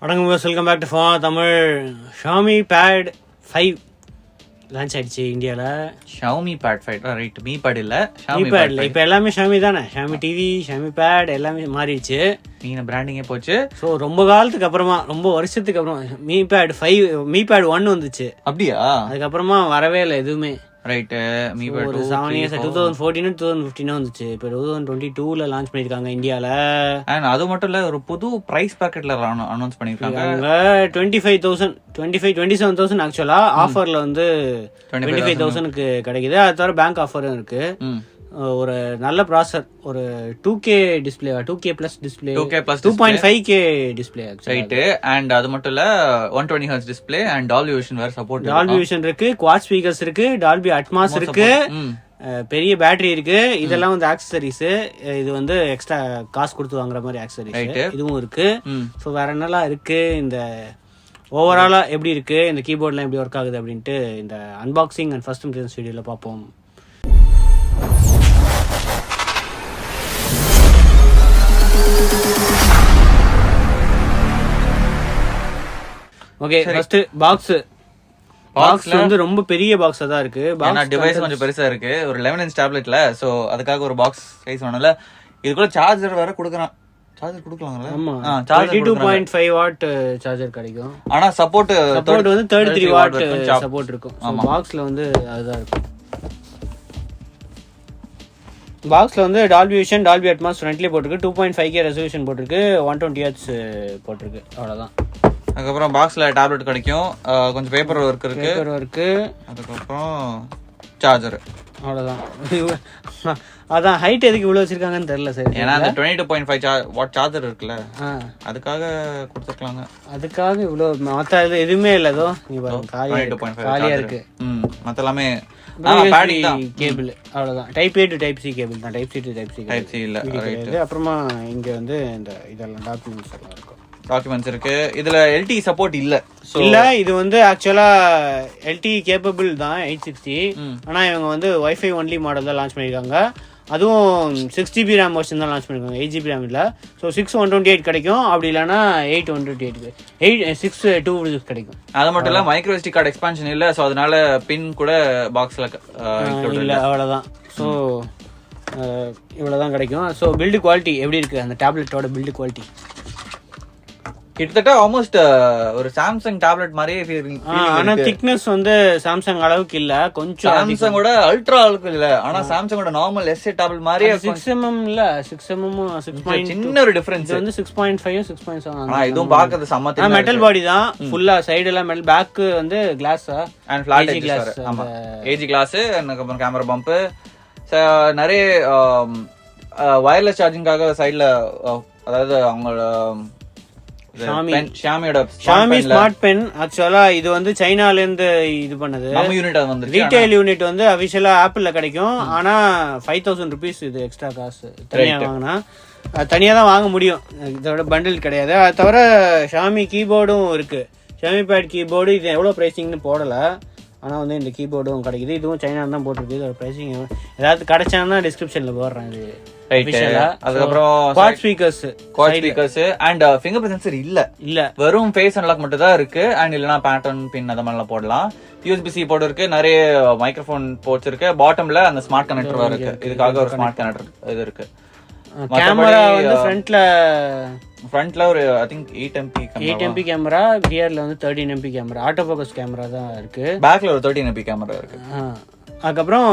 வணக்கம் welcome back to Tamil. Xiaomi Pad 5 launch ஆயிடுச்சு இந்தியாவில். Xiaomi Pad 5 right. Mi Pad இல்ல, Xiaomi Pad இல்லை, இப்போ எல்லாமே Xiaomi தானே. Xiaomi TV, Xiaomi Pad எல்லாமே மாறிடுச்சு. நீங்க பிராண்டிங்கே போச்சு. ஸோ ரொம்ப காலத்துக்கு அப்புறமா, ரொம்ப வருஷத்துக்கு அப்புறம் Mi Pad 5, Mi Pad 1 வந்துச்சு. அப்படியா? அதுக்கப்புறமா வரவே இல்லை எதுவுமே. ரைட்டு. Mi Pad ஒரு 7 years 2014 2015 வந்துச்சு. இப்போ 2022ல லான்ச் பண்ணிருக்காங்க இந்தியாவில். அண்ட் அது மட்டும் இல்ல, ஒரு புது பிரைஸ் பாக்கெட்ல அனௌன்ஸ் பண்ணிருக்காங்க. 27,000 ஆக்சுவலா ஆஃபர்ல வந்து 25,000க்கு கிடைக்குது. அது தவிர பேங்க் ஆஃபரும் இருக்கு. ஒரு நல்ல ப்ராசஸர், ஒரு 2K display, 2K plus display, 2.5K display right. And அது மட்டும் இல்ல, 120 Hz display and Dolby vision வேற சப்போர்ட். டால்பி விஷன் இருக்கு, குவாட் ஸ்பீக்கர்ஸ் இருக்கு, டால்பி அட்மாஸ் இருக்கு, பெரிய பேட்டரி இருக்கு. இதெல்லாம் வந்து ஆக்சசரிஸ். இது வந்து எக்ஸ்ட்ரா காசு கொடுத்து வாங்குற மாதிரி ஆக்சசரிஸ் இதுவும் இருக்கு. ஸோ வேற என்னெல்லாம் இருக்கு, இந்த ஓவராலா எப்படி இருக்கு, இந்த கீபோர்ட்லாம் எப்படி ஒர்க் ஆகுது அப்படின்ட்டு இந்த அன்பாக்சிங் அண்ட் ஃபர்ஸ்ட் இம்ப்ரெஷன்ஸ் வீடியோல பார்ப்போம். ஓகே, ஃபர்ஸ்ட் பாக்ஸ் வந்து ரொம்ப பெரிய பாக்ஸா தான் இருக்கு. பாக்ஸ் டிவைஸ் கொஞ்சம் பெருசா இருக்கு. ஒரு 11 inch டேப்லெட்ல, சோ அதுக்காக ஒரு பாக்ஸ் சைஸ் வேணும்ல. இதுக்குள்ள சார்ஜர் வேற கொடுக்கறான். சார்ஜர் கொடுக்கலாம்ல? ஆமா, சார்ஜர் 2.5 வாட் சார்ஜர் கிடைக்கும். ஆனா சப்போர்ட் வந்து 33 வாட் சப்போர்ட் இருக்கும். பாக்ஸ்ல வந்து அதுதான் இருக்கும். பாக்ஸ்ல வந்து டால்பி விஷன், டால்பி அட்மாஸ் ஃப்ரண்ட்லயே போட்டிருக்கு, 2.5K ரெசல்யூஷன் போட்டிருக்கு, 120 Hz போட்டிருக்கு. அவ்வளவுதான். அதுக்கப்புறம் பாக்ஸ்ல டேப்லெட் கிடைக்கும், கொஞ்சம் பேப்பர் ஒர்க் இருக்கு, அதுக்கப்புறம் சார்ஜர். அவ்வளவுதான். அதான் ஹைட் எதுக்கு இவ்வளவு வச்சிருக்காங்கன்னு தெரியல சார். ஏன்னா அந்த 22.5 வாட் சார்ஜர் இருக்குல்ல, அதுக்காக கொடுத்துருக்காங்க. அதுக்காக இவ்வளவு, மத்த எதுவுமே இல்ல. ஏதோ காலியா இருக்கு. மத்த எல்லாமே கேபிள். அவ்வளவுதான். Type A to type C cable தான். Type C to type C இல்ல. அப்புறமா இங்க வந்து இந்த இதெல்லாம் டாக்குமெண்ட்ஸ் எல்லாம் இருக்கும். டாக்குமெண்ட்ஸ் இருக்கு. இதுல LTE சப்போர்ட் இல்ல. இது வந்து ஆக்சுவலா LTE கேப்பபிள் தான் 860. ஆனா இவங்க வந்து வைஃபை ஒன்லி மாடல் தான் லான்ச் பண்ணிருக்காங்க. அதுவும் 6GB RAM வெர்ஷன் தான் லான்ச் பண்ணிருக்காங்க, 8GB RAM இல்ல. ஸோ 6/128 கிடைக்கும், அப்படி இல்லைன்னா 8/128 6/256 கிடைக்கும். அது மட்டும் இல்ல, மைக்ரோ SD கார்டு எக்ஸ்பான்ஷன் இல்ல. ஸோ அதனால பின் கூட பாக்ஸ்ல இல்ல. அவ்வளவுதான். ஸோ இவ்வளவுதான் கிடைக்கும். ஸோ பில்டு குவாலிட்டி எப்படி இருக்கு, அந்த டேப்லெட்டோட பில்டு குவாலிட்டி கிட்டத்தட்ட ஆல்மோஸ்ட் ஒரு சாம்சங் டேப்லெட் மாதிரியே. ஆனா திக்னஸ் வந்து சாம்சங் அளவுக்கு இல்ல, கொஞ்சம் சாம்சங்கோட அல்ட்ரா அளவுக்கு இல்ல. ஆனா சாம்சங்கோட நார்மல் எஸ்ஏ டேப்லெட் மாதிரியே 6mm இல்ல, 6mm 6. சின்ன ஒரு டிஃபரன்ஸ் வந்து 6.5 6.7. ஆனா இதுவும் பார்க்கிறது சமமா. மெட்டல் பாடி தான் ஃபுல்லா, சைடு எல்லாம் மெட்டல், பேக் வந்து கிளாஸ் அண்ட் ஃபிளாட் கிளாஸ். ஆமா, ஏஜி கிளாஸ். அதுக்கப்புறம் கேமரா பம்ப், நிறைய வயர்லெஸ் சார்ஜிங்காக சைடுல, அதாவது அவங்களோட Xiaomi ஸ்மார்ட் பென். ஆக்சுவலா இது வந்து சைனால இருந்து இது பண்ணது. நம்ம யூனிட் வந்து ரீட்டைல் யூனிட் வந்து அபிஷியலா ஆப்பிள்ல கிடைக்கும். ஆனா 5,000 rupees இது எக்ஸ்ட்ரா காசு. தனியா வாங்கினா தனியா தான் வாங்க முடியும், இதோட பண்டில் கிடையாது. அது தவிர Xiaomi கீபோர்டும் இருக்கு. Xiaomi Pad கீபோர்டு இது எவ்வளவு பிரைசிங்னு போடல, ஆனா வந்து இந்த கீபோர்டும் கிடைக்குது. இதுவும் சைனா தான் போட்டிருக்கு. இதோட பிரைசிங் ஏதாவது கிடைச்சான்னா டிஸ்கிரிப்ஷன்ல போடுறேன். இது அதுக்கப்புறம் quad speakers and finger print sensor இல்ல, வெறும் ஃபேஸ் அன்லாக் மட்டும் தான் இருக்கு. அண்ட் இல்லனா பேட்டர்ன் பின் அந்த மாதிரிலாம் போடலாம். USB-C போர்ட் இருக்கு, நிறைய மைக்ரோஃபோன் போர்ட்ஸ் இருக்கு. பாட்டம்ல அந்த ஸ்மார்ட் கனெக்டர் இருக்கு. இதுக்காக ஒரு ஸ்மார்ட் கனெக்டர் இது இருக்கு. கேமரா வந்து ஃப்ரண்ட்ல ஒரு ஐ திங்க் 8MP கேமரா, ரியர்ல வந்து 13MP camera, auto focus camera தான் இருக்கு. பேக்ல ஒரு 13MP கேமரா இருக்கு. அதுக்கப்புறம்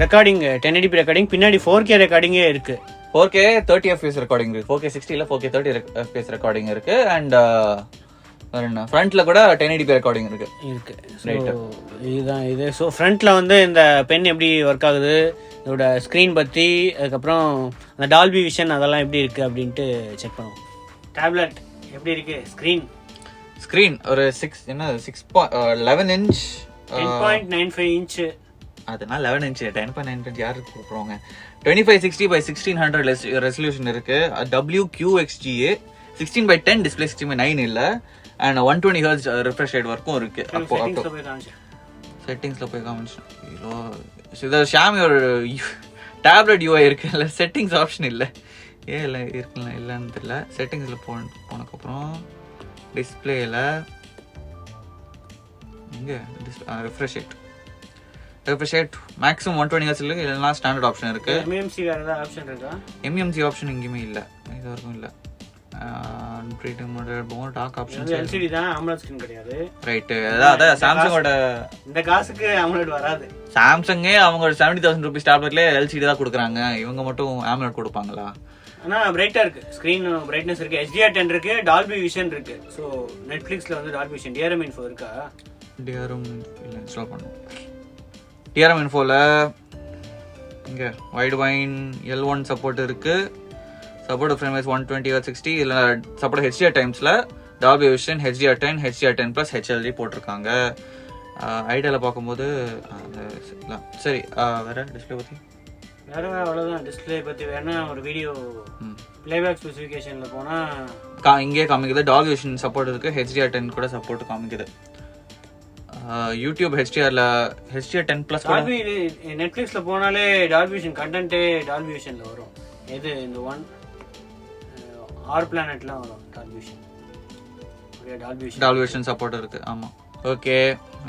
ரெக்கார்டிங் 1080p ரெக்கார்டிங், பின்னாடி 4K ரெக்கார்டிங்கே இருக்கு. 4K 30 FPS ரெக்கார்டிங் இருக்கு. 4K 60 இல்ல 4K 30 FPS ரெக்கார்டிங் இருக்கு. அண்ட் ஃப்ரண்ட்ல கூட 1080p ரெக்கார்டிங் இருக்கு. இதுதான் இது. ஸோ ஃப்ரண்ட்ல வந்து இந்த பென் எப்படி ஒர்க் ஆகுது, இதோட ஸ்க்ரீன் பத்தி, அதுக்கப்புறம் அந்த டால்பி விஷன் அதெல்லாம் எப்படி இருக்கு அப்படின்ட்டு செக் பண்ணுவோம். டேப்லெட் எப்படி இருக்கு, ஸ்க்ரீன் ஒரு 11 inch 10.95 inch. அதனால 11 inch 10.9 யாருக்கு கொடுக்குறோங்க. 2560x1600 ரெசல்யூஷன் இருக்கு. WQXGA 16:10 டிஸ்பிளே, 16:9 இல்ல. அண்ட் 120 Hz ரிஃப்ரெஷ் ரேட் வரைக்கும் இருக்கு. அப்போ செட்டிங்ஸ்ல போய் காமிச்சேன். இது Xiaomi ஒரு டேப்லெட் UI இருக்கு, இல்ல செட்டிங்ஸ் ஆப்ஷன் இல்ல. இல்ல இருக்குல்ல, இல்லன்னு தெரியல. செட்டிங்ஸ்ல போனதுக்கப்புறம் டிஸ்பிளேல இங்கே ரெஃப்ரெஷ் ரேட் மேக்ஸிமம் 120 ஹெர்ட்ஸ் இருக்கு, இல்லைன்னா ஸ்டாண்டர்ட் ஆப்ஷன் இருக்கு. MMC வேற ஏதாவது ஆப்ஷன் இருக்கா? MMC ஆப்ஷன் எங்கேயுமே இல்லை, இது வரைக்கும் இல்லை. டாக் ஆப்ஷன் LCD தான், AMOLED ஸ்கிரீன் கிடையாது. ரைட். அதான் சாம்சங்கோட இந்த காசுக்கு AMOLED வராது. சாம்சங்கே அவங்க 70,000 ரூபீஸ் டேப்லெட்ல LCD தான் கொடுக்குறாங்க, இவங்க மட்டும் AMOLED கொடுப்பாங்களா? ஆனா பிரைட்டா இருக்கு, ஸ்கிரீன் பிரைட்னஸ் இருக்கு, HDR10 இருக்கு, Dolby Vision இருக்கு. சோ Netflixல வந்து Dolby Vision DRM info இருக்கா? DRM இல்ல, இன்ஸ்டால் பண்ணனும். DRM infoல இங்க வைட் வைன் L1 சப்போர்ட் இருக்கு. சப்போர்ட் ஃப்ரேம் ரேட் 120/60, இல்ல சப்போர்ட் HDR டைம்ஸ்ல Dolby Vision, HDR10, HDR10 plus HLD போட்டிருக்காங்க. ஐடியால பாக்கும்போது சரி. வேற டிஸ்ப்ளே பத்தி வேற அவ்வளவுதான். டிஸ்ப்ளே பத்தி வேணா ஒரு வீடியோ பிளேபேக் ஸ்பெசிஃபிகேஷன்ல போனா இங்கே காமிக்குது. Dolby Vision சப்போர்ட் இருக்கு, HDR10 கூட சப்போர்ட் காமிக்குது. யூடியூப் HDR10 plus Dolby நெட்ஃபிளிக்ஸ்ல போனாலே Dolby Vision கண்டென்ட்டே Dolby Visionல வரும். இது இந்த ஒன் ஆர் பிளானட்லாம் வரும் Dolby Vision. Dolby Vision support இருக்கு. ஆமா. ஓகே.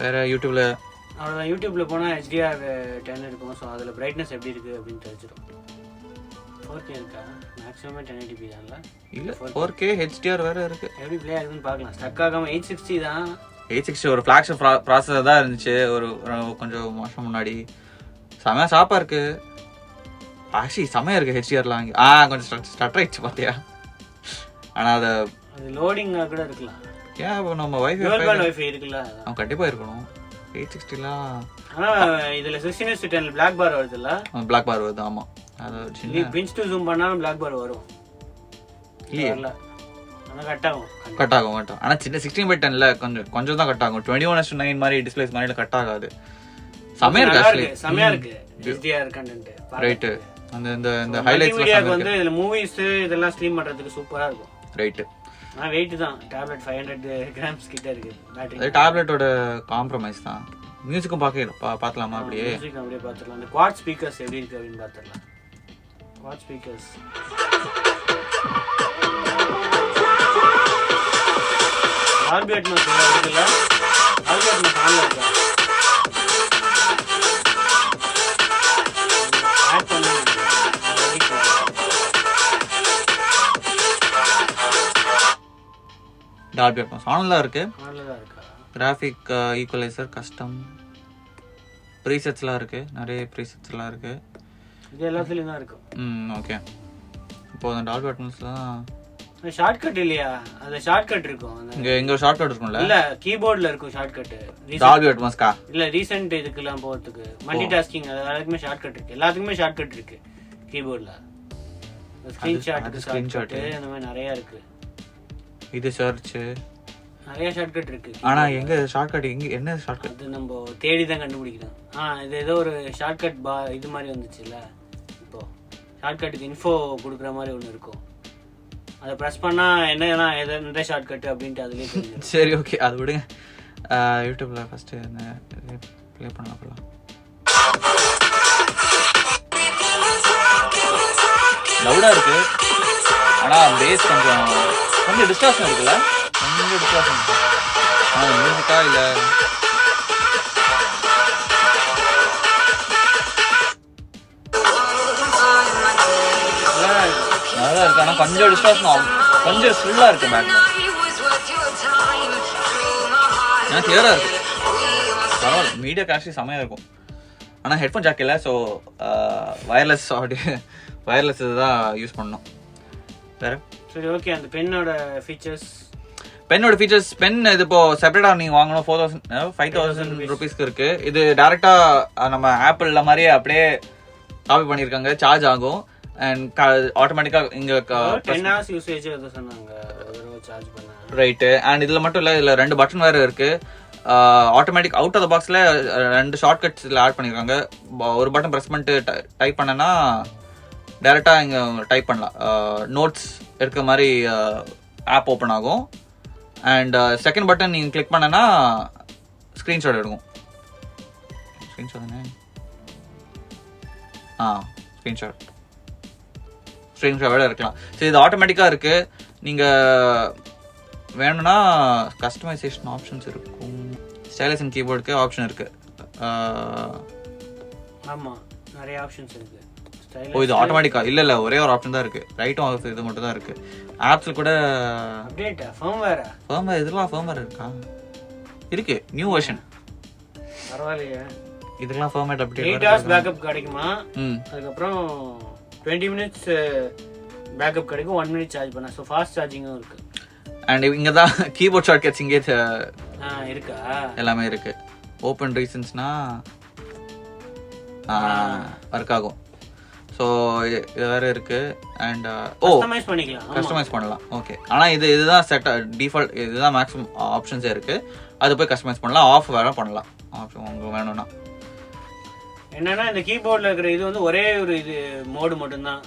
வேற யூடியூப்ல அவ்வளவுதான். யூடியூப்ல போனா HDR10 இருக்கும். ஸோ அதில் பிரைட்னஸ் எப்படி இருக்கு அப்படின்னு தெரிஞ்சிடும். 4K இருக்கா? Maximum 1080p தான்ல? இல்ல 4K HDR வேற இருக்கு. எப்படி ப்ளே ஆகுதுன்னு பார்க்கலாம். ஸ்டக் ஆகாம 860 தான். 860 ஒரு ஃபிளாக்ஷிப் ப்ராசஸர் தான் இருந்துச்சு ஒரு கொஞ்சம் வருஷம் முன்னாடி. செமையா சாப்பா இருக்கு. செமையா இருக்கு HDRலாம். கொஞ்சம் ஸ்டட் ஆயிடுச்சு பாத்தியா? ஆனா அது லோடிங் கூட இருக்கலாம். ஏன் நம்ம வைஃபை இருக்குல்ல, அவன் கண்டிப்பா இருக்கணும். 860லாம் ஆனா இதுல 16:10 பிளாக் பார் வருதுல்ல? பிளாக் பார் வருது. ஆமா. அது சின்ன பிஞ்ச் டு ஜூம் பண்ணாலும் பிளாக் பார் வரும். இல்ல ஆனா கட் ஆகும். ஆனா சின்ன 16:10ல கொஞ்சம் தான் கட் ஆகும். 21:9 மாதிரி டிஸ்ப்ளேஸ் மாதிரி கட் ஆகாது. செமையா இருக்கு HDR கண்டென்ட். ரைட். அந்த ஹைலைட்ஸ்ல வீடியோக்கு வந்து இதுல மூவிஸ் இதெல்லாம் ஸ்ட்ரீம் பண்றதுக்கு சூப்பரா இருக்கும். ரைட். ஆனா வெயிட் தான். டேப்லெட் 500 grams கிட்ட இருக்கு. பேட்டரி டேப்லெட்டோட காம்ப்ரமைஸ் தான். மியூசிக்கும் பார்க்கலாமா? அப்படியே மியூசிக் அப்படியே பார்த்துடலாம். அந்த குவாட் ஸ்பீக்கர்ஸ் எப்படி இருக்கு அப்படின்னு பார்த்துடலாம். குவாட் ஸ்பீக்கர்ஸ் Dolby Atmos இருக்குல்ல? Dolby Atmos ஆன்ல இருக்கா? ஆட் பண்ணு. Dolby Atmos ஆன்ல இருக்கு. இருக்கா? கிராஃபிக் ஈக்குவலைசர், கஸ்டம் ப்ரீசெட்ஸ்லாம் இருக்கு. நிறைய ப்ரீசெட்ஸ்லாம் இருக்கு. இது எல்லாத்துலயும் தான் இருக்கும். ஓகே. இப்போ அந்த Dolby Atmosலாம் ஷார்ட்கட் இல்லையா? அந்த ஷார்ட்கட் இருக்கும். இங்க ஷார்ட்கட் இருக்கும்ல? இல்ல கீபோர்ட்ல இருக்கும் ஷார்ட்கட். Dolby Atmosக்கா? இல்ல ரீசன்ட் இதுக்கெல்லாம் போறதுக்கு மல்டி டாஸ்கிங் எல்லாத்துக்குமே ஷார்ட்கட் இருக்கு. எல்லாத்துக்குமே ஷார்ட்கட் இருக்கு கீபோர்ட்ல. ஸ்கிரீன்ஷாட் அந்த மாதிரி நிறைய இருக்கு. இது சர்ச் நிறைய ஷார்ட்கட் இருக்கு. ஆனா எங்க ஷார்ட்கட் என்ன ஷார்ட்கட்? அது நம்ம தேடி தான் கண்டுபிடிக்கணும். இது ஏதோ ஒரு ஷார்ட்கட் இது மாதிரி வந்துச்சுல. இப்போ ஷார்ட்கட்டுக்கு இன்ஃபோ கொடுக்குற மாதிரி ஒன்று இருக்கும். அதை ப்ரெஸ் பண்ணா என்ன எந்த ஷார்ட்கட் அப்படின்ட்டு அதுலயே தெரியும். சரி ஓகே, அது விடுங்க. யூடியூப்ல ஃபர்ஸ்ட் என்ன ப்ளே பண்ணலாம். லவுடா இருக்கு. ஆனா பேஸ் கொஞ்சம் டிஸ்டார்ஷன் இருக்குல்ல? கொஞ்சம் டிஸ்டார்ஷன் இருக்கு. மியூசிக்கா இல்ல நல்லா இருக்கு. ஆனா கொஞ்சம் டிஸ்டார்ஷன் ஆகும். கொஞ்சம் ஃபுல்லா இருக்கு பேக்ல. கிளியரா இருக்கு. பரவாயில்ல. மீடியா காஸ்ட்லி செமையா இருக்கும். ஆனா ஹெட்ஃபோன் ஜாக் இல்லை. ஸோ வயர்லெஸ் ஆடியோ வயர்லெஸ் இதுதான் யூஸ் பண்ணணும். வேற சரி ஓகே. அந்த பென்னோட ஃபீச்சர்ஸ் பென் இது இப்போ செப்பரேட்டா நீங்க வாங்கணும். 5,000 ரூபீஸ்க்கு இருக்கு. இது டைரக்டா நம்ம ஆப்பிள்ல மாதிரியே அப்படியே காப்பி பண்ணிருக்காங்க. சார்ஜ் ஆகும் அண்ட் ஆட்டோமேட்டிக்கா இங்க 10 hours யூசேஜ் அது சொன்னாங்க. சார்ஜ் பண்ண ரைட். அண்ட் இதுல மட்டும் இல்ல, இதுல 2 பட்டன் வேற இருக்கு. ஆட்டோமேட்டிக் அவுட் ஆஃப் த பாக்ஸ்ல 2 ஷார்ட்கட்ஸ் இதுல ஆட் பண்ணிருக்காங்க. ஒரு பட்டன் பிரஸ் பண்ணிட்டு டைப் பண்ணனா டைரக்டா இங்க டைப் பண்ணலாம். நோட்ஸ் இருக்கிற மாதிரி ஆப் ஓப்பன் ஆகும். அண்ட் செகண்ட் பட்டன் நீங்க கிளிக் பண்ணனா ஸ்கிரீன்ஷாட் எடுக்கும். ஸ்கிரீன்ஷாட் ஸ்கிரீன்ஷாட் இருக்கலாம். சரி, இது ஆட்டோமேட்டிக்கா இருக்கு. நீங்க வேணும்னா கஸ்டமைசேஷன் ஆப்ஷன்ஸ் இருக்கும். ஸ்டைலஸ் அண்ட் கீபோர்டுக்கு ஆப்ஷன் இருக்கு. ஆமா, நிறைய ஆப்ஷன்ஸ் இருக்கு. இது ஆட்டோமேட்டிக்கா இல்ல ஒரே ஒரு ஆப்ஷன் தான் இருக்கு. ரைட்டும் ஆஃப் இது மட்டும் தான் இருக்கு. ஆப்ஸ்ல கூட அப்டேட் ஃபர்ம்வேர் இதெல்லாம் ஃபர்ம்வேர் இருக்கா? இருக்கு, நியூ வெர்ஷன். பரவாயில்லையே. இதுக்கெல்லாம் ஃபர்ம்வேர் அப்டேட் 8 hours பேக்கப் கிடைக்குமா? அதுக்கப்புறம் 20 minutes பேக்கப் கிடைக்கும், 1 minute சார்ஜ் பண்ணா. ஸோ ஃபாஸ்ட் சார்ஜிங்கும் இருக்கு. அண்ட் இங்க தான் கீபோர்ட் ஷார்ட்கட்ஸ் இங்கே இருக்கா? எல்லாமே இருக்கு. ஓப்பன் ரீசன்ஸ்னா ஒர்க் ஆகும். ஸோ இது வேற இருக்கு. அண்ட் கஸ்டமைஸ் பண்ணலாம். ஓகே, ஆனால் இதுதான் செட் டிஃபால்ட், இதுதான் மேக்ஸிமம் ஆப்ஷன்ஸே இருக்கு. அது போய் கஸ்டமைஸ் பண்ணலாம். ஆஃப் வேற பண்ணலாம் ஆப்ஷன் உங்களுக்கு வேணும்னா. என்னன்னா இந்த கீபோர்ட்ல இருக்கிற இது வந்து ஒரே ஒரு இது மோடு மட்டும்தான்,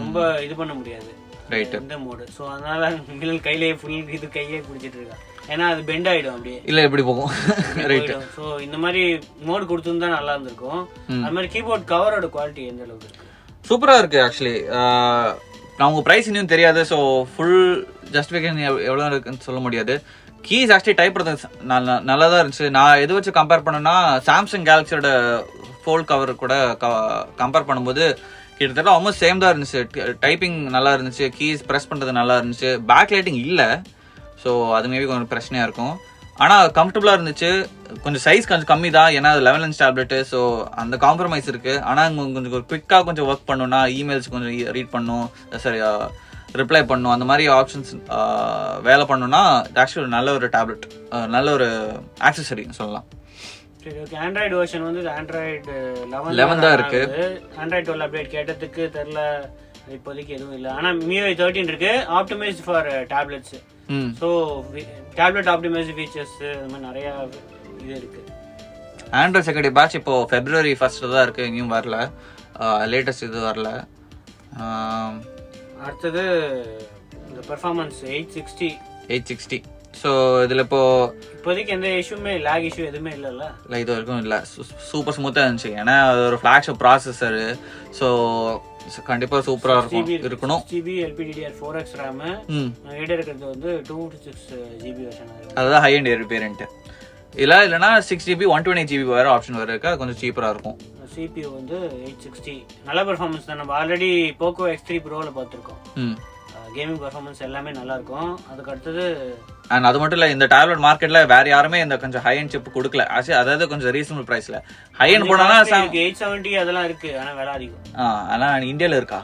ரொம்ப இது பண்ண முடியாது. ரைட், இந்த மோடு. ஸோ அதனால மின்னல் கையிலேயே ஃபுல் இது கையே பிடிச்சிட்டு இருக்கா. ஏன்னா அது பெண்ட் ஆயிடும், அப்படியே இல்ல எப்படி போகும். ரைட். ஸோ இந்த மாதிரி மோடு கொடுத்துருந்தா நல்லா இருந்திருக்கும். அது மாதிரி கீபோர்ட் கவரோட குவாலிட்டி எந்த அளவுக்கு இருக்கு? சூப்பரா இருக்கு. ஆக்சுவலி நான் உங்க பிரைஸ் இன்னும் தெரியாது. ஸோ ஃபுல் ஜஸ்டிஃபிகேஷன் எவ்வளோ இருக்குன்னு சொல்ல முடியாது. கீஸ் ஆக்சுவலி டைப் பண்ணுறது நல்லா தான் இருந்துச்சு. நான் எது வச்சு கம்பேர் பண்ணேன்னா சாம்சங் கேலக்சியோட ஃபோல்ட் கவர் கூட கம்பேர் பண்ணும்போது கிட்டத்தட்ட ஆல்மோஸ்ட் சேம் தான் இருந்துச்சு. டைப்பிங் நல்லா இருந்துச்சு, கீஸ் ப்ரெஸ் பண்ணுறது நல்லா இருந்துச்சு. பேக் லைட்டிங் இல்லை, ஸோ அது மேபி கொஞ்சம் பிரச்சனையாக இருக்கும். ஆனால் கம்ஃபர்டபுளாக இருந்துச்சு. கொஞ்சம் சைஸ் கொஞ்சம் கம்மி தான், ஏன்னா அது 11 inch டேப்லெட்டு. ஸோ அந்த காம்ப்ரமைஸ் இருக்குது. ஆனால் கொஞ்சம் குவிக்காக கொஞ்சம் ஒர்க் பண்ணணும்னா, இமெயில்ஸ் கொஞ்சம் ரீட் பண்ணும், சரி ரிப்ளை பண்ணும், அந்த மாதிரி ஆப்ஷன்ஸ் வேலை பண்ணணும்னா ஆக்சுவலி நல்ல ஒரு டேப்லெட், நல்ல ஒரு ஆக்சசரி சொல்லலாம். சரி, ஓகே. ஆண்ட்ராய்டு வெர்ஷன் வந்து ஆண்ட்ராய்டு 11 தான் இருக்கு. ஆண்ட்ராய்டு 12 அப்டேட் கேட்டதுக்கு தெரியல, இப்போதைக்கு எதுவும் இல்லை. ஆனால் MIUI 13 இருக்கு, optimised for tablets. So tablet optimised features அது மாதிரி நிறைய இது இருக்கு. ஆண்ட்ராய்டு செகண்டரி பேட்ச் இப்போ February 1st தான் இருக்கு, இன்னும் வரல, லேட்டஸ்ட் இது வரல. அடுத்தது இந்த பெர்ஃபார்மன்ஸ் 860. ஸோ இதில் இப்போதைக்கு எந்த இஷ்யூமே, லேக் இஷ்யூ எதுவுமே இல்லைல்ல? இல்லை, இது வரைக்கும் இல்லை. சூப்பர் ஸ்மூத்தாக இருந்துச்சு. ஏன்னா அது ஒரு ஃப்ளாக்ஷிப் ப்ராசஸரு. ஸோ கண்டிப்பாக சூப்பராக இருக்கணும். GB LPDDR4X RAM, என்கிட்ட இருக்கிறது வந்து 256GB வெர்ஷன். அதுதான் ஹை அண்ட் வேரியன்ட். இல்லைனா 6GB 128GB வேற ஆப்ஷன் வேற இருக்கு, கொஞ்சம் சீப்பராக இருக்கும். CPU வந்து 860, நல்ல பெர்ஃபார்மன்ஸ் தான். நம்ம ஆல்ரெடி போக்கோ X3 ப்ரோவில் பார்த்துருக்கோம். கேமிங் பெர்ஃபார்மன்ஸ் எல்லாமே நல்லா இருக்கும். அதுக்கு அடுத்தது அண்ட் அது மட்டும் இல்லை, இந்த டேப்லெட் மார்க்கெட்ல வேற யாருமே இந்த கொஞ்சம் ஹை அண்ட் சிப் கொடுக்கல. அதாவது கொஞ்சம் ரீசனபிள் பிரைஸ்ல. ஹை அண்ட் போனா 870 அதெல்லாம் இருக்கு, ஆனா விலை அதிகம். ஆனா இந்தியால இருக்கா?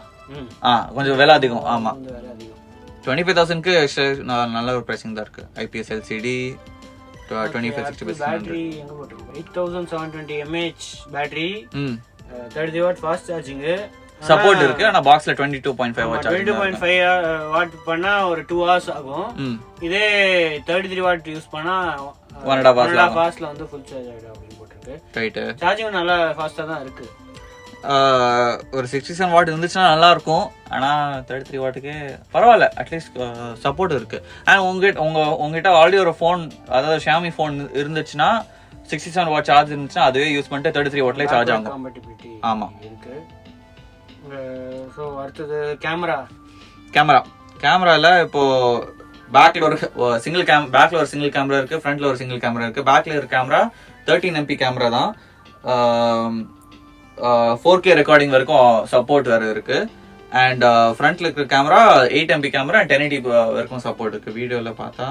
கொஞ்சம் விலை அதிகம். ஆமா, 25,000க்கு நல்ல ஒரு பிரைசிங் தான் இருக்கு. IPS LCD 2560 பேட்டரி எங்க போட்டுருக்கு? 8720 mAh battery, 30W fast charging support இருக்கு. ஆனா பாக்ஸ்ல 22.5 வாட் சார்ஜ், 22.5 வாட் பண்ணா ஒரு 2 hours ஆகும். இதே 33 வாட் யூஸ் பண்ணா 1.5 hours வந்து ஃபுல் சார்ஜ் ஆயிடும் அப்படின்னு போட்டுருக்கு. ரைட். சார்ஜிங் நல்லா ஃபாஸ்டா தான் இருக்கு. ஒரு 67 வாட் இருந்துச்சுன்னா நல்லா இருக்கும். ஆனா 33 வாட்டுக்கு பரவாயில்ல, அட்லீஸ்ட் சப்போர்ட் இருக்கு. அண்ட் உங்ககிட்ட ஆல்ரெடி ஒரு ஃபோன், அதாவது Xiaomi ஃபோன் இருந்துச்சுன்னா 67 வாட் சார்ஜ் இருந்துச்சுன்னா அதுவே யூஸ் பண்ணிட்டு 33 வாட்லயே சார்ஜ் ஆகும். ஆமா இருக்கு. ஸோ அடுத்தது கேமரால இப்போ பேக்ல ஒரு சிங்கிள் பேக்ல ஒரு சிங்கிள் கேமரா இருக்கு, ஃப்ரண்ட்ல ஒரு சிங்கிள் கேமரா இருக்கு. பேக்ல இருக்க கேமரா 13 MP கேமரா தான். 4K ரெக்கார்டிங் வரைக்கும் சப்போர்ட் வேற இருக்கு. அண்ட் ஃப்ரண்ட்ல இருக்கிற கேமரா 8 MP கேமரா 1080 வரைக்கும் சப்போர்ட் இருக்கு. வீடியோல பார்த்தா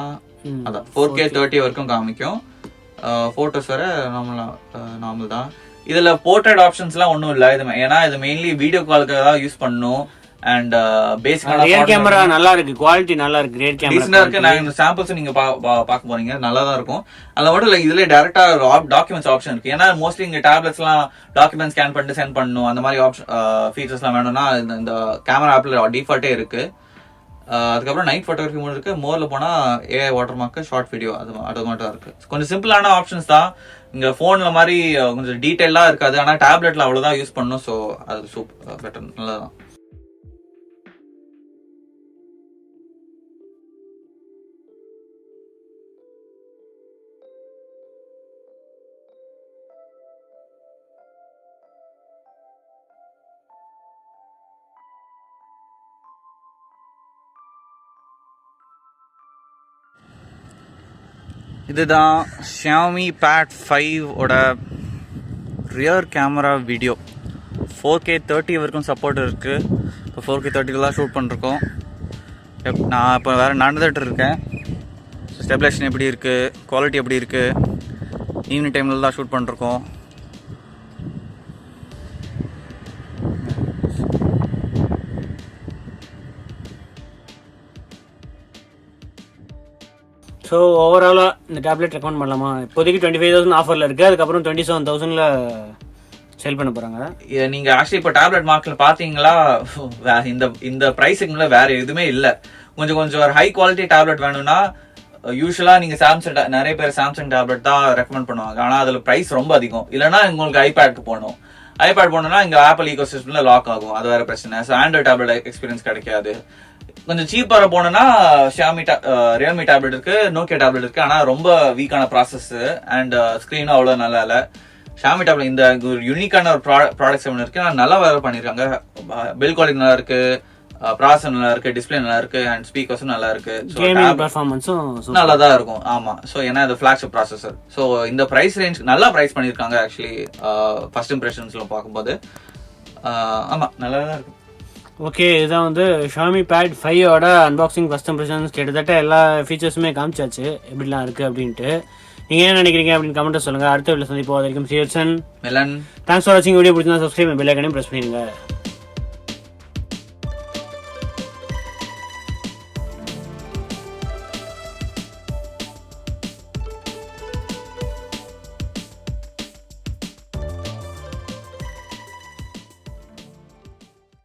அதான் 4K 30 வரைக்கும் காமிக்கும். போட்டோஸ் வேற நார்மல் தான். இதுல போர்ட்ரேட் ஆப்ஷன்ஸ்லாம் ஒன்றும் இல்லை. ஏன்னா இது மெயின்லி வீடியோ காலுக்கு தான் யூஸ் பண்ணணும். அண்ட் பேசிக்கான ரியர் கேமரா நல்லா இருக்கு, குவாலிட்டி நல்லா இருக்கு, ரியர் கேமரா இருக்கு. நான் இந்த சாம்பிள்ஸ் நீங்க பார்க்க போறீங்க, நல்லா தான் இருக்கும். அதுல மட்டும் இல்ல, இதுல டைரக்டா டாக்குமெண்ட்ஸ் ஆப்ஷன் இருக்கு. ஏன்னா மோஸ்ட்லி இங்க டேப்லெட்ஸ்லாம் டாக்குமெண்ட் ஸ்கேன் பண்ணிட்டு சென்ட் பண்ணணும், அந்த மாதிரி ஆப்ஷன் ஃபீச்சர்ஸ்லாம் வேணும்னா இந்த கேமரா ஆப்ல டிஃபால்ட்டே இருக்கு. அதுக்கப்புறம் நைட் போட்டோகிராஃபி மோட் இருக்கு. மோர்ல போனா AI water mark, short video, அது மட்டும் இருக்கு. கொஞ்சம் சிம்பிளான ஆப்ஷன்ஸ் தான். இங்க போன்ல மாதிரி கொஞ்சம் டீடைலா இருக்காது. ஆனா டேப்லெட்ல அவ்வளவுதான் யூஸ் பண்ணணும். ஸோ அது சூப்பர், பெட்டர், நல்லதான். இதுதான் Xiaomi Pad 5 ஓட ரியர் கேமரா வீடியோ. 4K 30 வரைக்கும் சப்போர்ட் இருக்குது. இப்போ 4K 30 தான் ஷூட் பண்ணிருக்கோம். நான் இப்போ வேறு நடந்துகிட்டு இருக்கேன். ஸ்டெபிலேஷன் எப்படி இருக்குது, குவாலிட்டி எப்படி இருக்குது, ஈவினிங் டைமில் தான் ஷூட் பண்ணிருக்கோம். ஸோ ஓவராலாக இந்த டேப்லெட் ரெக்கமெண்ட் பண்ணலாமா? இப்போதைக்கு 25,000 ஆஃபரில் இருக்குது. அதுக்கப்புறம் 27,000 சேல் பண்ண போகிறாங்க. நீங்கள் ஆக்சுவலி இப்போ டேப்லெட் மார்க்கெட்டில் பார்த்தீங்களா, இந்த ப்ரைஸிங்கில் வேறு எதுவுமே இல்லை. கொஞ்சம் ஒரு ஹை குவாலிட்டி டேப்லெட் வேணும்னா யூஸ்வலாக நீங்கள் சாம்சங், நிறைய பேர் சாம்சங் டேப்லெட் தான் ரெக்கமெண்ட் பண்ணுவாங்க. ஆனால் அதில் ப்ரைஸ் ரொம்ப அதிகம். இல்லைனா உங்களுக்கு ஐபேட்க்கு போகணும். ஐபேட் போனோம்னா இங்கே ஆப்பிள் ஈகோ சிஸ்டமில் லாக் ஆகும். அது வேறு பிரச்சனை. ஸோ ஆண்ட்ராய்ட் டேப்லெட் எக்ஸ்பீரியன்ஸ் கிடைக்காது. கொஞ்சம் சீப்பாக போனோம்னா ரியல்மி டேப்லெட் இருக்கு, நோக்கியா டேப்லெட் இருக்கு. ஆனால் ரொம்ப வீக்கான ப்ராசஸ் அண்ட் ஸ்க்ரீனும் அவ்வளோ நல்லா இல்லை. ஷாமி டேப்லெட் இந்த ஒரு யூனிக்கான ஒரு ப்ராடக்ட்ஸ் ஒன்று இருக்கு. ஆனால் நல்லா வேலை பண்ணியிருக்காங்க. பில் குவாலிட்டி நல்லா இருக்கு, ப்ராசஸர் நல்லா இருக்கு, டிஸ்பிளே நல்லா இருக்கு அண்ட் ஸ்பீக்கர்ஸும் நல்லா இருக்கு. நல்லா தான் இருக்கும். ஆமா. ஸோ ஏன்னா இது ஃபிளாக்ஷிப் ப்ராசஸர். ஸோ இந்த ப்ரைஸ் ரேஞ்ச் நல்லா ப்ரைஸ் பண்ணியிருக்காங்க. ஆக்சுவலி ஃபர்ஸ்ட் இம்ப்ரெஷன்ஸ்ல பார்க்கும்போது ஆமா நல்லா தான் இருக்கும். ஓகே, இதான் வந்து Xiaomi Pad 5 unboxing first impressions. கிட்டத்தட்ட எல்லா ஃபீச்சர்ஸுமே காமிச்சாச்சு எப்படிலாம் இருக்குது அப்படின்ட்டு. நீங்கள் என்ன நினைக்கிறீங்க அப்படின்னு கமெண்ட்டை சொல்லுங்கள். அடுத்த வீடியோவில் சந்திப்போம். அது வரைக்கும் சியர்சன் மெலன். தேங்க்ஸ் ஃபார் வாட்சிங். வீடியோ பிடிச்சிருந்தா சப்ஸ்கிரைப் பெல் ஐக்கனையும் ப்ரெஸ் பண்ணிடுங்க.